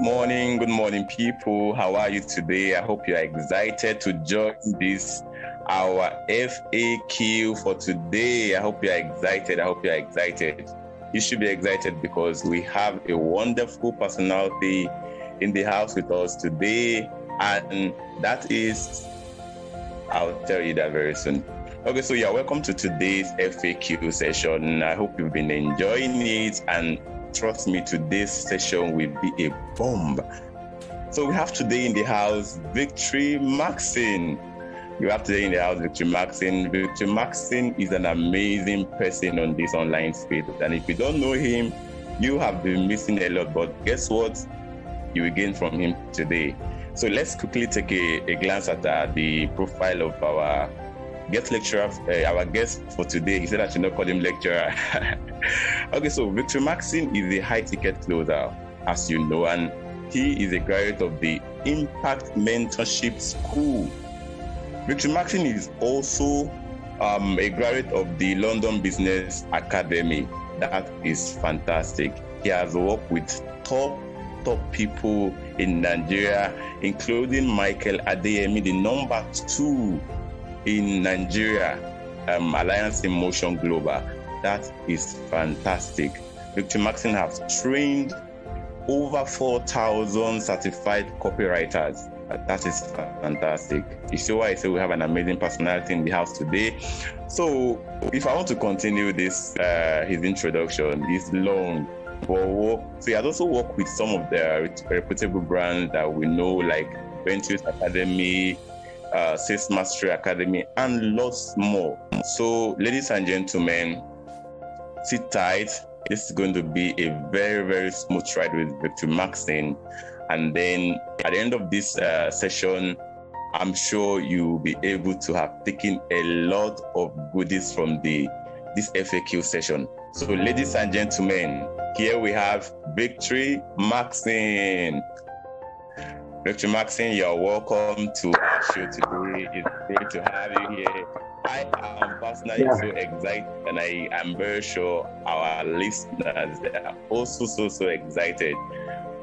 Good morning, people. How are you today? I hope you are excited to join this, our FAQ for today. I hope you are excited. You should be excited because we have a wonderful personality in the house with us today, and that is, I'll tell you that very soon. Okay, so you're welcome to today's FAQ session. I hope you've been enjoying it, and trust me, today's session will be a bomb. So we have today in the house Victory Maxine. Victory Maxine is an amazing person on this online space, and if you don't know him, you have been missing a lot. But guess what? You will gain from him today. So let's quickly take a glance at the profile of our guest lecturer, our guest for today. He said I should not call him lecturer. Okay, so Victory Maxine is a high-ticket closer, as you know, and he is a graduate of the Impact Mentorship School. Victory Maxine is also a graduate of the London Business Academy. That is fantastic. He has worked with top people in Nigeria, including Michael Adeyemi, the number 2 in Nigeria, Alliance in Motion Global. That is fantastic. Victory Maxine has trained over 4,000 certified copywriters. That is fantastic. You see why I say we have an amazing personality in the house today. So if I want to continue this, his introduction is long. So he has also worked with some of the reputable brands that we know, like Ventures Academy, Sales Mastery Academy, and lots more. So ladies and gentlemen, sit tight. This is going to be a very, very smooth ride with Victory Maxine. And then at the end of this session, I'm sure you'll be able to have taken a lot of goodies from this FAQ session. So ladies and gentlemen, here we have Victory Maxine. Victory Maxine, you're welcome to our show today. It's great to have you here. I am personally so excited, and I am very sure our listeners are also so excited.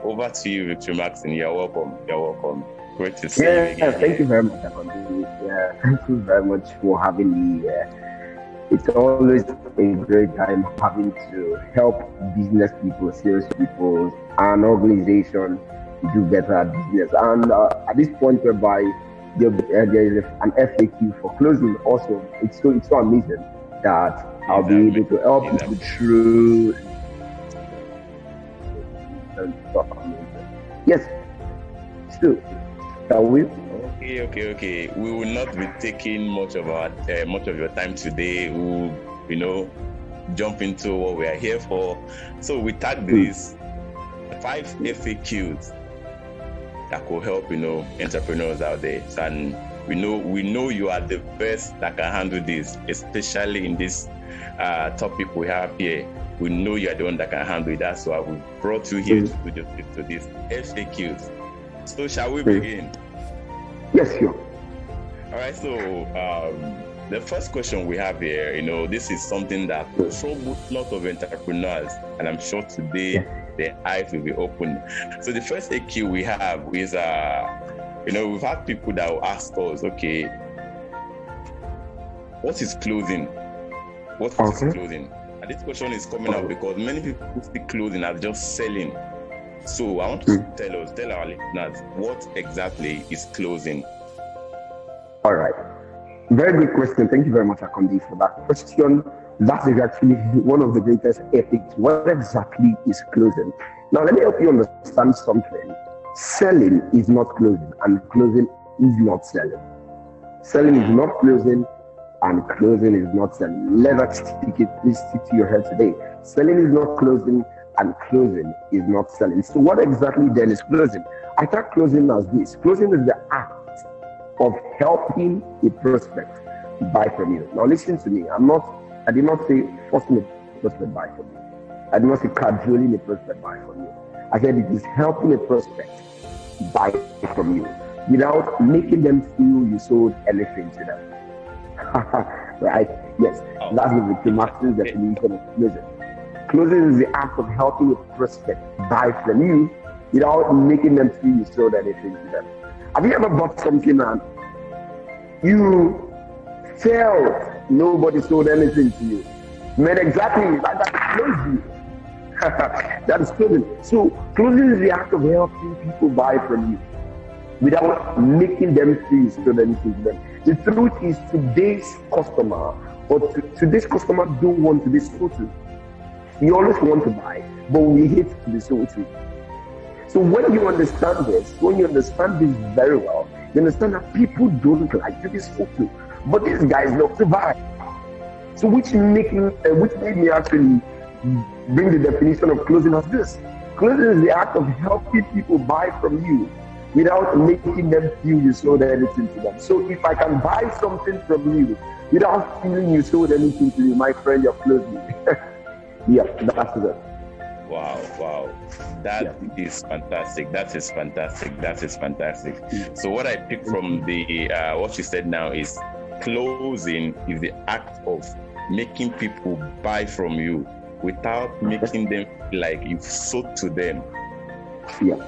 Over to you, Victory Maxine. You're welcome. Great to see you again. Thank you very much, Akondi. Thank you very much for having me here. It's always a great time having to help business people, sales people, and organization do better at business. And at this point whereby there is an FAQ for closing also, it's so amazing that I'll be able to help people through. Yes, still, shall we? Okay. We will not be taking much of your time today. We'll, jump into what we are here for. So we tag these 5 FAQs that could help, entrepreneurs out there. And we know you are the best that can handle this, especially in this topic we have here. We know you are the one that can handle it. That's why we brought you here to these FAQs. So shall we begin? Yes, sure. All right. So the first question we have here, this is something that troubles a lot of entrepreneurs, and I'm sure today their eyes will be open. So the first FAQ we have is, we've had people that will ask us, okay, what is closing? What is closing? And this question is coming up because many people see closing as just selling. So I want you to tell our listeners, what exactly is closing? All right. Very good question. Thank you very much, Akondi, for that question. That is actually one of the greatest ethics. What exactly is closing? Now, let me help you understand something. Selling is not closing, and closing is not selling. Selling is not closing, and closing is not selling. Let us please stick to your head today. Selling is not closing, and closing is not selling. So what exactly then is closing? I thought closing as this. Closing is the act of helping a prospect buy from you. Now listen to me. I did not say forcing a prospect buy from you. I did not say cajoling a prospect buy from you. I said it is helping a prospect buy from you without making them feel you sold anything to them. Right? Yes. That's the Victory Maxine's definition of closing. Closing is the act of helping a prospect buy from you without making them feel you sold anything to them. Have you ever bought something and you felt nobody sold anything to you? Man, exactly, that closing. That is closing. So closing is the act of helping people buy from you without making them feel you sold anything to them. The truth is, today's customer today's customer don't want to be sold to. You always want to buy, but we hate to be sold to. So when you understand this very well, you understand that people don't like to be sold to, but these guys love to buy. So which made me actually bring the definition of closing as this. Closing is the act of helping people buy from you without making them feel you sold anything to them. So if I can buy something from you without feeling you sold anything to me, my friend, you're closing. Yeah, that's it. Wow. That is fantastic. That is fantastic. So what I picked from the what you said now is closing is the act of making people buy from you without making them feel like you've sold to them. Yeah.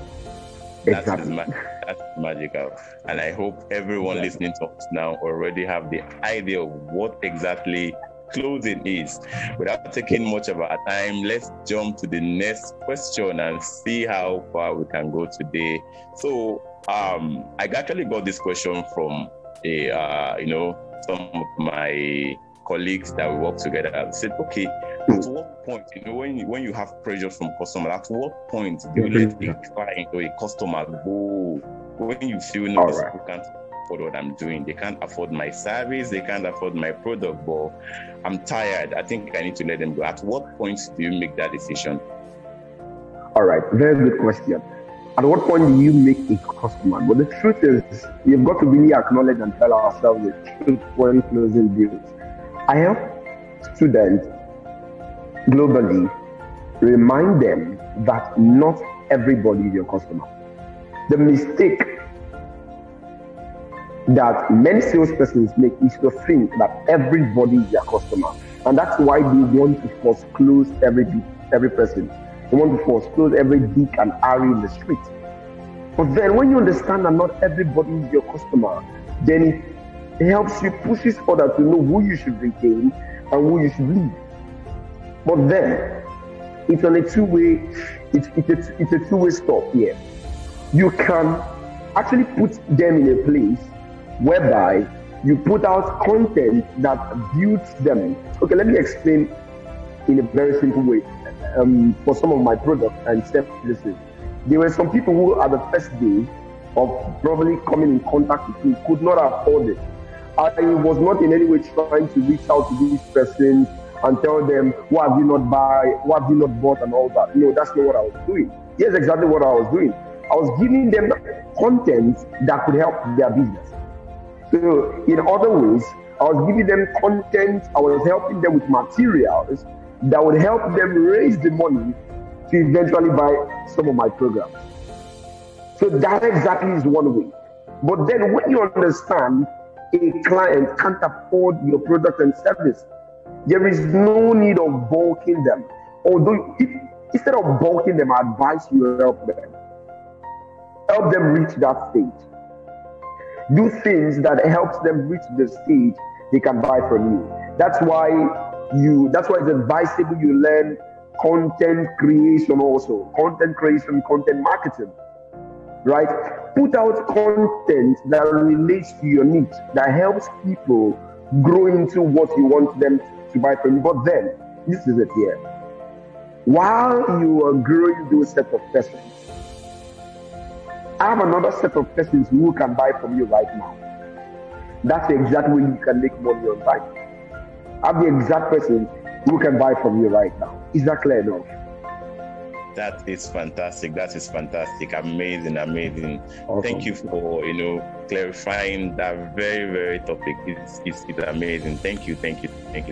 Exactly. That's magical. And I hope everyone listening to us now already have the idea of what exactly closing is. Without taking much of our time, let's jump to the next question and see how far we can go today. So I actually got this question from some of my colleagues that we work together. I said, okay, at what point, when you have pressure from customers, at what point do you let a client or a customer go? When you feel these people can't afford what I'm doing, they can't afford my service, they can't afford my product, but I'm tired, I think I need to let them go. At what point do you make that decision? All right, very good question. At what point do you make a customer? But the truth is, we've got to really acknowledge and tell ourselves the truth when closing deals. I help students globally remind them that not everybody is your customer. The mistake that many salespersons make is to think that everybody is their customer, and that's why they want to foreclose every person. They want to foreclose every Dick and Harry in the street. But then when you understand that not everybody is your customer, then it helps you pushes others to know who you should retain and who you should leave. But then it's on a two-way, it's a two-way stop here. You can actually put them in a place whereby you put out content that builds them. Okay, let me explain in a very simple way. For some of my products and services, there were some people who at the first day of probably coming in contact with me could not afford it. I was not in any way trying to reach out to these persons and tell them, what have you not bought and all that. No, that's not what I was doing. Here's exactly what I was doing. I was giving them content that could help their business. So in other ways, I was giving them content, I was helping them with materials that would help them raise the money to eventually buy some of my programs. So that exactly is one way. But then when you understand a client can't afford your product and service, there is no need of bulking them. Although instead of bulking them, I advise you help them. Help them reach that stage. Do things that helps them reach the stage they can buy from you. That's why it's advisable you learn content creation also. Content creation, content marketing. Right? Put out content that relates to your needs, that helps people grow into what you want them to buy from you. But then, this is it here. While you are growing those set of persons, I have another set of persons who can buy from you right now. That's the exact way you can make money on time. I have the exact person who can buy from you right now. Is that clear enough? That is fantastic. Amazing. Awesome. Thank you for clarifying that very, very topic. It's amazing. Thank you.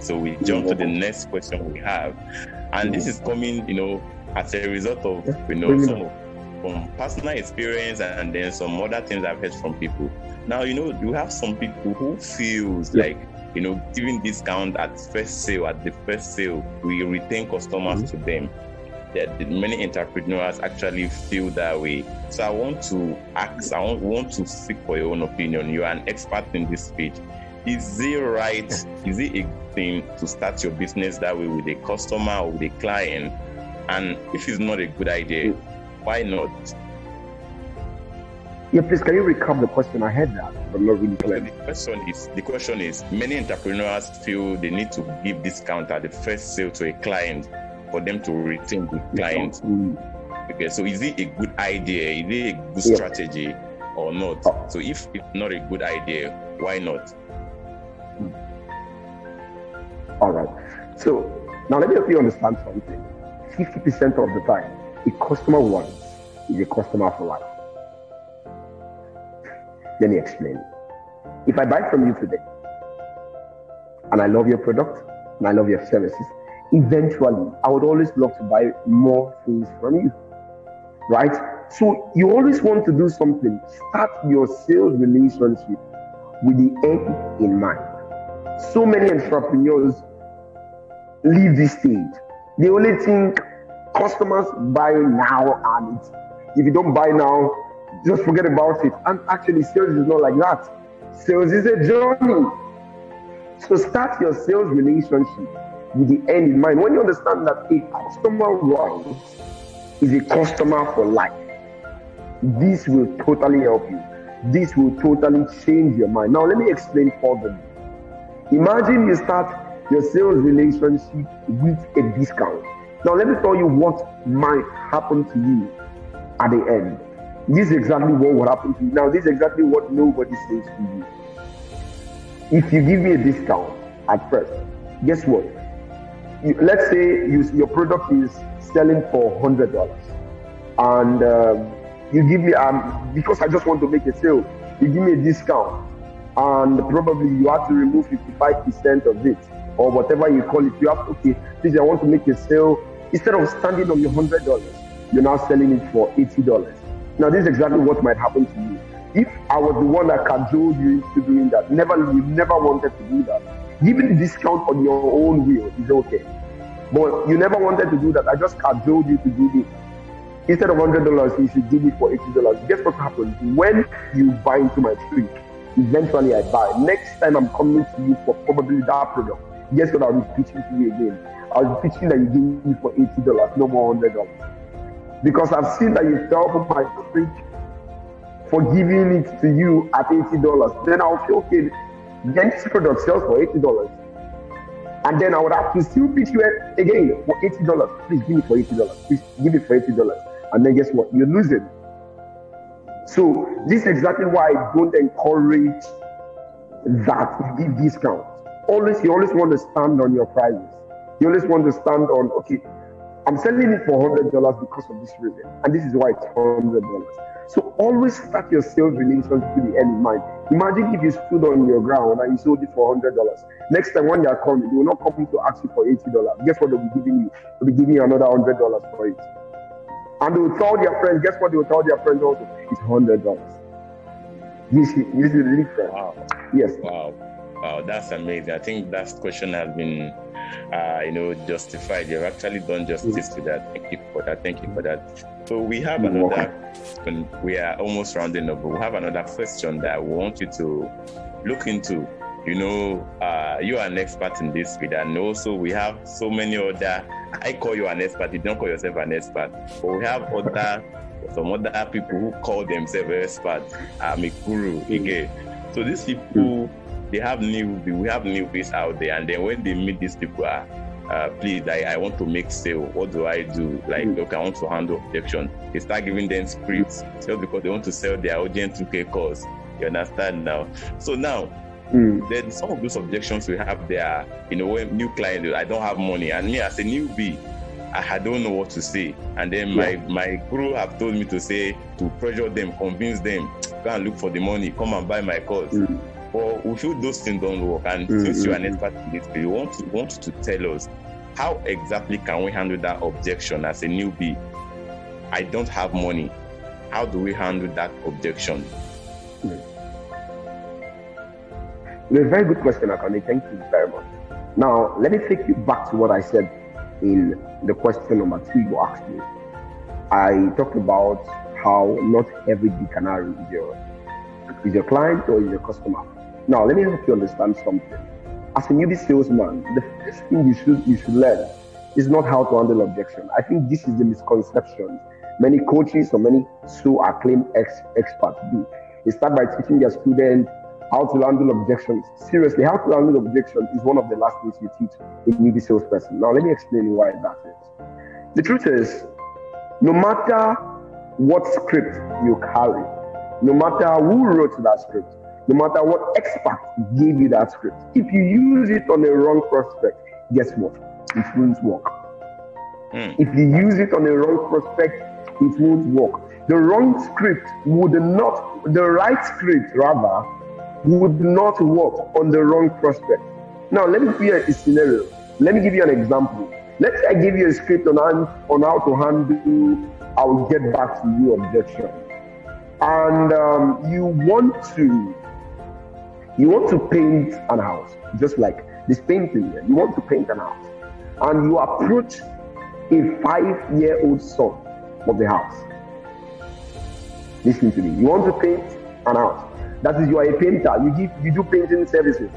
So we jump to the next question we have, and this is coming as a result of from personal experience and then some other things I've heard from people. Now you have some people who feels like giving discount at the first sale, we retain customers to them. many entrepreneurs actually feel that way. So I want to ask, I want to seek for your own opinion. You are an expert in this field. Is it right? Is it a good thing to start your business that way with a customer or with a client? And if it's not a good idea, why not? Yeah, please, can you recap the question? I heard that, but not really clear. The question is, many entrepreneurs feel they need to give discount at the first sale to a client for them to retain the client. Okay, so is it a good idea? Is it a good strategy or not? So if it's not a good idea, why not? All right. So now let me help you understand something. 50% of the time, a customer once is a customer for life. Let me explain. If I buy from you today, and I love your product, and I love your services, eventually, I would always love to buy more things from you, right? So you always want to do something. Start your sales relationship with the end in mind. So many entrepreneurs leave this stage. They only think customers buy now, and if you don't buy now, just forget about it. And actually, sales is not like that. Sales is a journey. So start your sales relationship with the end in mind. When you understand that a customer once is a customer for life, this will totally help you. This will totally change your mind. Now, let me explain further. Imagine you start your sales relationship with a discount. Now, let me tell you what might happen to you at the end. This is exactly what will happen to you. Now, this is exactly what nobody says to you. If you give me a discount at first, guess what? Let's say your product is selling for $100, and you give me, because I just want to make a sale, you give me a discount, and probably you have to remove 55% of it, or whatever you call it. You have to, okay, please, I want to make a sale. Instead of standing on your $100, you're now selling it for $80. Now, this is exactly what might happen to you. If I was the one that cajoled you into doing that, you never wanted to do that. Giving the discount on your own will is okay. But you never wanted to do that. I just cajoled you to do this. Instead of $100, you should give me for $80. Guess what happens? When you buy into my trick, eventually I buy. Next time I'm coming to you for probably that product, guess what I'll be pitching to you again? I'll be pitching that you give me for $80, no more $100. Because I've seen that you fell for my trick for giving it to you at $80. Then I'll feel, okay, then this product sells for $80. And then I would have to still pitch you again for $80. Please give me for $80. Please give it for $80. And then guess what? You're losing. So this is exactly why I don't encourage that you give discounts. You always want to stand on your prices. You always want to stand on, okay, I'm selling it for $100 because of this reason, and this is why it's $100. So always start your sales relationship with the end in mind. Imagine if you stood on your ground and you sold it for $100. Next time when they are coming, they will not come to ask you for $80. Guess what they'll be giving you? They'll be giving you another $100 for it. And they will tell their friends, guess what they will tell their friends also? It's $100. This is the difference. Wow. Yes. Wow, that's amazing. I think that question has been justified. You've actually done justice to that. Thank you for that. So we have another, we are almost rounding up, but we have another question that we want you to look into. You are an expert in this field, and also we have so many other, I call you an expert, you don't call yourself an expert, but we have some other people who call themselves experts. I'm a guru again. So these people, we have newbies out there, and then when they meet these people, please, I want to make sale. What do I do? Like, okay, I want to handle objection. They start giving them scripts just because they want to sell their audience 2K course. You understand now? So now, then some of those objections we have there, when new clients, I don't have money, and me as a newbie, I don't know what to say. And then my guru have told me to pressure them, convince them, go and look for the money, come and buy my course. But we feel those things don't work. And since you're an expert in this, we want to tell us how exactly can we handle that objection as a newbie? I don't have money. How do we handle that objection? It's a very good question, Akane. Thank you very much. Now, let me take you back to what I said in the question number 2 you asked me. I talked about how not every canary is your client or is your customer. Now, let me help you understand something. As a newbie salesman, the first thing you should learn is not how to handle objection. I think this is the misconception many coaches or many so acclaimed experts do. They start by teaching their students how to handle objections. Seriously, how to handle objections is one of the last things you teach a newbie salesperson. Now, let me explain why that is. The truth is, no matter what script you carry, no matter who wrote that script, no matter what expert gave you that script, if you use it on a wrong prospect, guess what? It won't work. If you use it on a wrong prospect, it won't work. The right script would not work on the wrong prospect. Now, let me give you a scenario. Let me give you an example. Let's say I give you a script on how to handle I will get back to you objection. And you want to paint an house, just like this painting here. You want to paint an house. And you approach a 5-year-old son of the house. Listen to me. You want to paint an house. That is, you are a painter. You do painting services.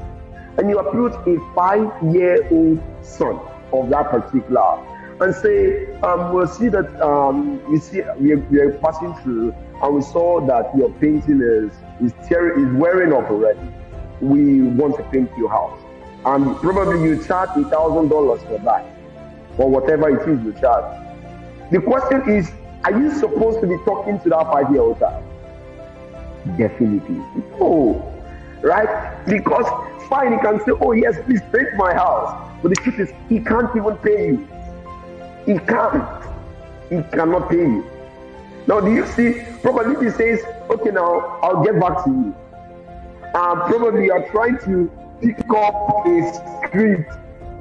And you approach a 5-year-old son of that particular house and say, we'll see that we are passing through and we saw that your painting is wearing off already. We want to paint your house. And probably you charge $1,000 for that, or whatever it is you charge. The question is, are you supposed to be talking to that 5-year-old child? Definitely no, right? Because fine, he can say, oh yes, please paint my house. But the truth is, he can't even pay you. He can't. He cannot pay you. Now, do you see? Probably he says, okay, now I'll get back to you. Probably you are trying to pick up a script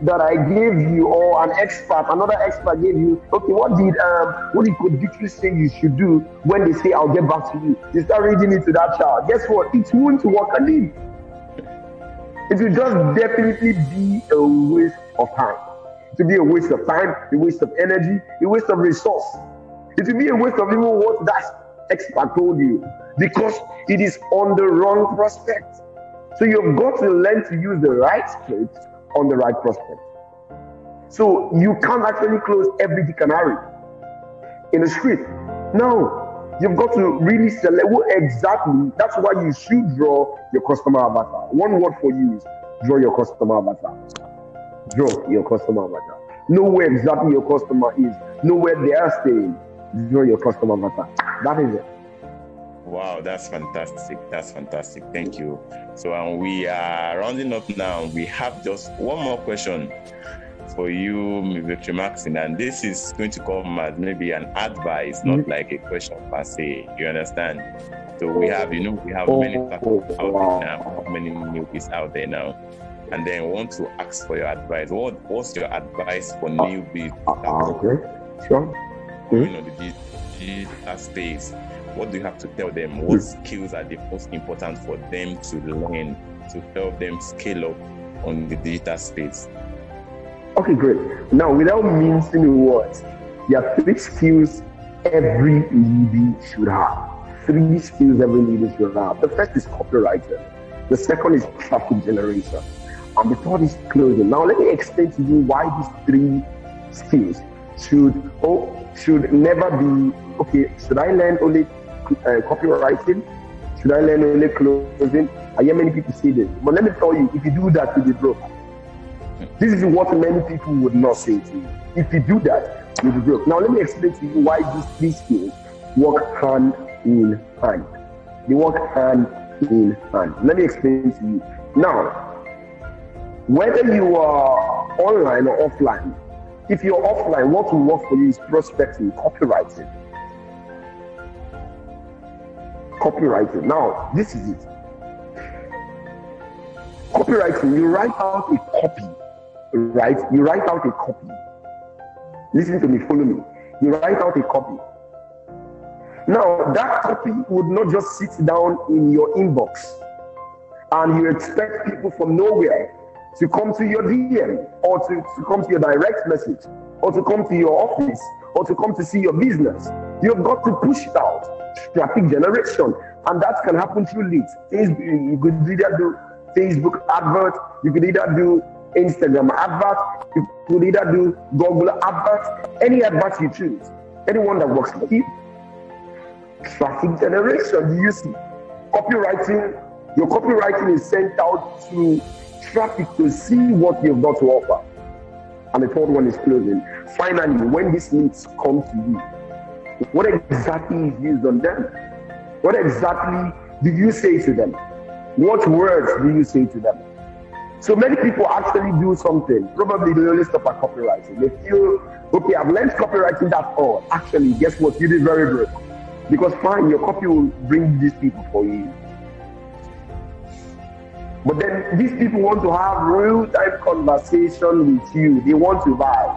that I gave you, or another expert gave you. Okay, what did Coach say you should do when they say I'll get back to you? You start reading it to that child. Guess what? It won't work again. It will just definitely be a waste of time. It will be a waste of time, a waste of energy, a waste of resource. It will be a waste of even what that expert told you, because it is on the wrong prospect. So you've got to learn to use the right script on the right prospect. So you can't actually close every canary in a script. No, you've got to really select what exactly. That's why you should draw your customer avatar. One word for you is draw your customer avatar. Draw your customer avatar. Know where exactly your customer is. Know where they are staying. Draw your customer avatar. That is it. Wow, that's fantastic. That's fantastic. Thank you. So we are rounding up now. We have just one more question for you, Victor Maxine, and this is going to come as maybe an advice, not like a question per se. You understand? So we have many faculty out there now, many newbies out there now, and then want to ask for your advice. What's your advice for newbies? Okay, sure. The digital space. What do you have to tell them? What skills are the most important for them to learn to help them scale up on the digital space? Okay, great. Now, without mincing words, there are 3 skills every newbie should have. 3 skills every newbie should have. The first is copywriting. The second is traffic generation. And the third is closing. Now, let me explain to you why these 3 skills should never be, okay, should I learn only copywriting? Should I learn only closing? I hear many people say this. But let me tell you, if you do that, you'll be broke. This is what many people would not say to you. If you do that, you'll be broke. Now, let me explain to you why these 3 skills work hand in hand. They work hand in hand. Let me explain to you. Now, whether you are online or offline, if you're offline, what will work for you is prospecting, copywriting. Copywriting. Now, this is it. Copywriting, you write out a copy, right? You write out a copy. Listen to me, follow me. You write out a copy. Now, that copy would not just sit down in your inbox and you expect people from nowhere to come to your DM or to come to your direct message or to come to your office or to come to see your business. You've got to push it out. Traffic generation. And that can happen through leads. You could either do Facebook advert, you could either do Instagram advert, you could either do Google advert, any advert you choose, anyone that works for you. Traffic generation, do you see? Copywriting, your copywriting is sent out to traffic to see what you've got to offer. And the third one is closing. Finally, when these leads come to you, what exactly is used on them? What exactly do you say to them? What words do you say to them? So many people actually do something. Probably they only stop at copywriting. They feel, okay, I've learned copywriting, that's all. Actually, guess what? You did very good. Because fine, your copy will bring these people for you. But then these people want to have real-time conversation with you. They want to buy.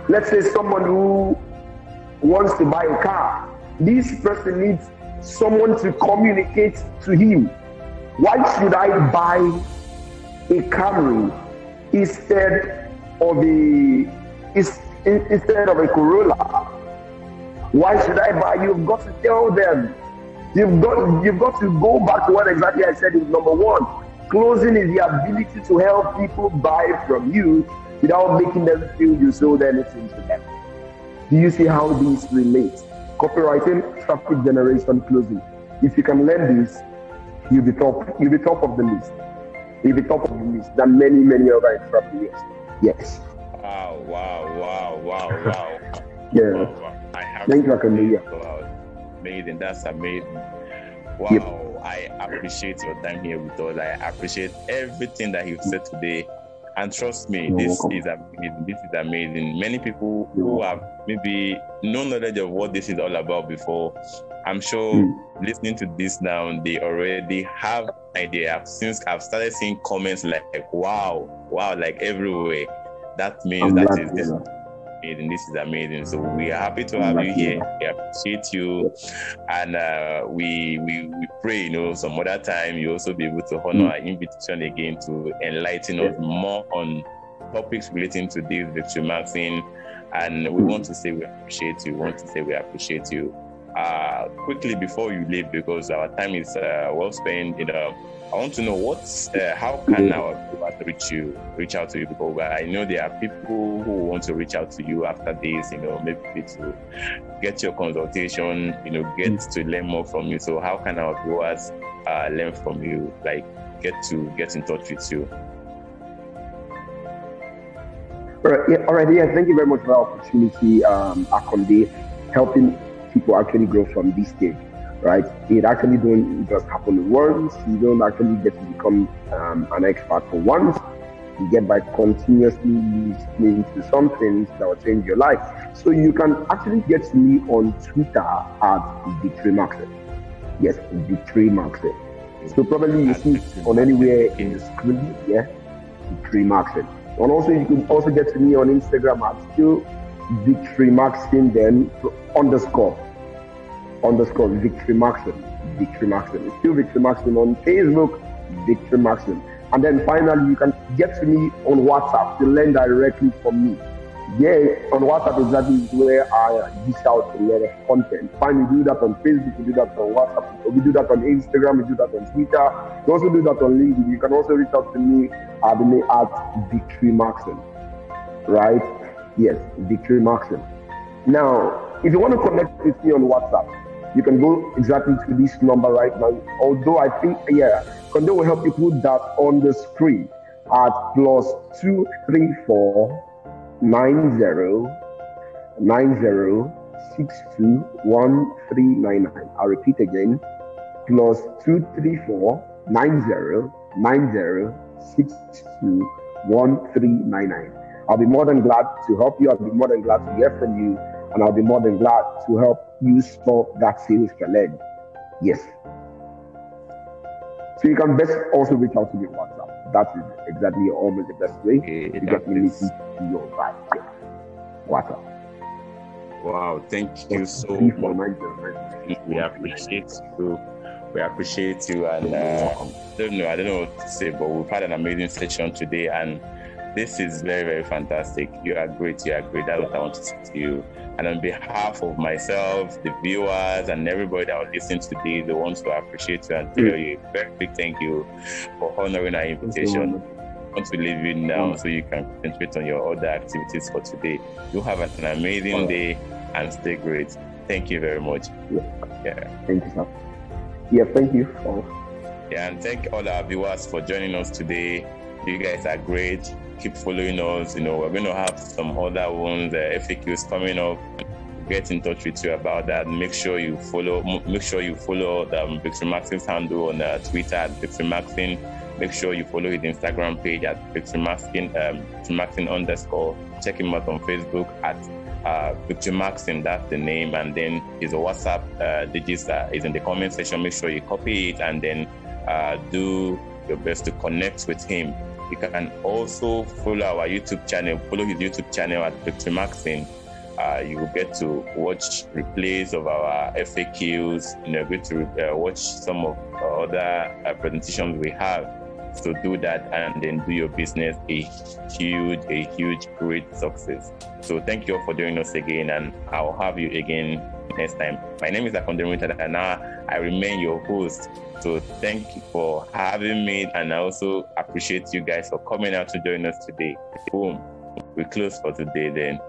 Let's say someone who wants to buy a car. This person needs someone to communicate to him. Why should I buy a Camry instead of a Corolla? Why should I buy? You've got to tell them. You've got to go back to what exactly I said is number one. Closing is the ability to help people buy from you without making them feel you sold anything to them. Do you see how these relate? Copywriting, traffic generation, closing. If you can learn this, you'll be top of the list. You'll be top of the list than many, many other entrepreneurs. Yes. Wow. Yeah. Thank you, Akandia. Amazing. That's amazing. Wow. Yep. I appreciate your time here with us. I appreciate everything that you've said today. And trust me, this is amazing. This is amazing. Many people who have maybe no knowledge of what this is all about before, I'm sure listening to this now, they already have an idea. Since I've started seeing comments like wow, like everywhere. That means this is amazing. So we are happy to have you here. We appreciate you, and we pray, some other time you also be able to honor our invitation again to enlighten us more on topics relating to this victory maxing. And we want to say we appreciate you. Quickly before you leave, because our time is well spent, I want to know how can our viewers reach out to you? Because I know there are people who want to reach out to you after this, maybe to get your consultation, get to learn more from you. So how can our viewers learn from you, like get in touch with you? All right. Thank you very much for the opportunity, Akonde, helping people actually grow from this stage. Right? It actually don't just happen once. You don't actually get to become an expert for once. You get by continuously listening to some things that will change your life. So you can actually get to me on Twitter at Victory Maxwell. Yes, Victory Maxwell. So probably you see it on anywhere in the screen. Yeah, Victory Maxwell. And also you can also get to me on Instagram at still Victory Maxwell, then _ Victory Maxwell. It's still Victory Maxwell on Facebook, Victory Maxwell. And then finally, you can get to me on WhatsApp to learn directly from me. Yeah, on WhatsApp exactly is where I dish out a lot of content. Finally, we do that on Facebook, we do that on WhatsApp, we do that on Instagram, we do that on Twitter, we also do that on LinkedIn. You can also reach out to me at Victory Maxwell. Right? Yes, Victory Maxwell. Now, if you want to connect with me on WhatsApp, you can go exactly to this number right now. Although I think, Kondo will help you put that on the screen at +234 90 62 1399. I'll repeat again. +234 90 62 1399. I'll be more than glad to help you. I'll be more than glad to hear from you. And I'll be more than glad to help you stop that sales challenge. Yes. So you can best also reach out to me on WhatsApp. That is exactly almost the best way to get me listening to your vibe. Yeah. WhatsApp. Wow, thank you so much. We appreciate you. And I don't know what to say, but we've had an amazing session today, and This is very, very fantastic. You are great. You are great. That's what I want to say to you. And on behalf of myself, the viewers, and everybody that will listen today, they want to appreciate you and tell you a very big thank you for honoring our invitation. I want to leave you now so you can concentrate on your other activities for today. You have an amazing day and stay great. Thank you very much. Yeah. Thank you, sir. Yeah, thank you. Yeah, and thank all our viewers for joining us today. You guys are great. Keep following us. We're going to have some other ones, FAQs coming up. Get in touch with you about that. Make sure you follow the Victor Maxin's handle on Twitter at Victor Maxin. Make sure you follow his Instagram page at Victor Maxin, _. Check him out on Facebook at Victor Maxin, that's the name, and then his WhatsApp digits is in the comment section. Make sure you copy it and then do your best to connect with him. You can also follow our YouTube channel, follow his YouTube channel at Victor Maxin. You will get to watch replays of our FAQs, get to watch some of other presentations we have. So do that and then do your business a huge, great success. So thank you all for joining us again, and I'll have you again next time. My name is Akondemi and I remain your host. So thank you for having me, and I also appreciate you guys for coming out to join us today. Boom. We close for today then.